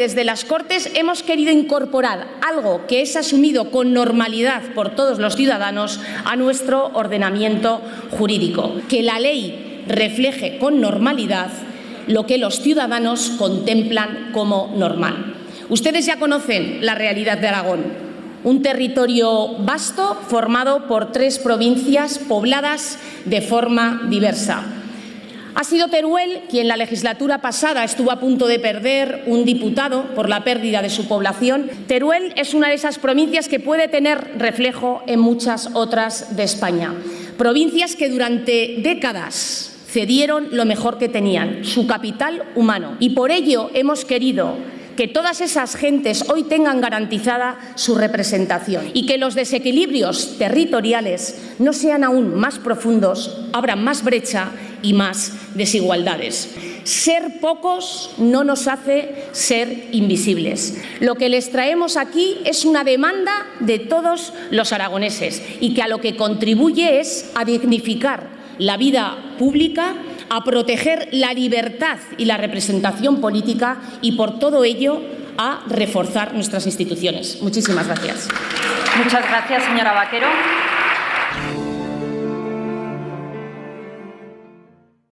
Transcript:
Desde las Cortes hemos querido incorporar algo que es asumido con normalidad por todos los ciudadanos a nuestro ordenamiento jurídico, que la ley refleje con normalidad lo que los ciudadanos contemplan como normal. Ustedes ya conocen la realidad de Aragón, un territorio vasto formado por 3 provincias pobladas de forma diversa. Ha sido Teruel quien la legislatura pasada estuvo a punto de perder un diputado por la pérdida de su población. Teruel es una de esas provincias que puede tener reflejo en muchas otras de España. Provincias que durante décadas cedieron lo mejor que tenían, su capital humano. Y por ello hemos querido que todas esas gentes hoy tengan garantizada su representación y que los desequilibrios territoriales no sean aún más profundos, abran más brecha y más desigualdades. Ser pocos no nos hace ser invisibles. Lo que les traemos aquí es una demanda de todos los aragoneses y que a lo que contribuye es a dignificar la vida pública, a proteger la libertad y la representación política y, por todo ello, a reforzar nuestras instituciones. Muchísimas gracias. Muchas gracias, señora Vaquero.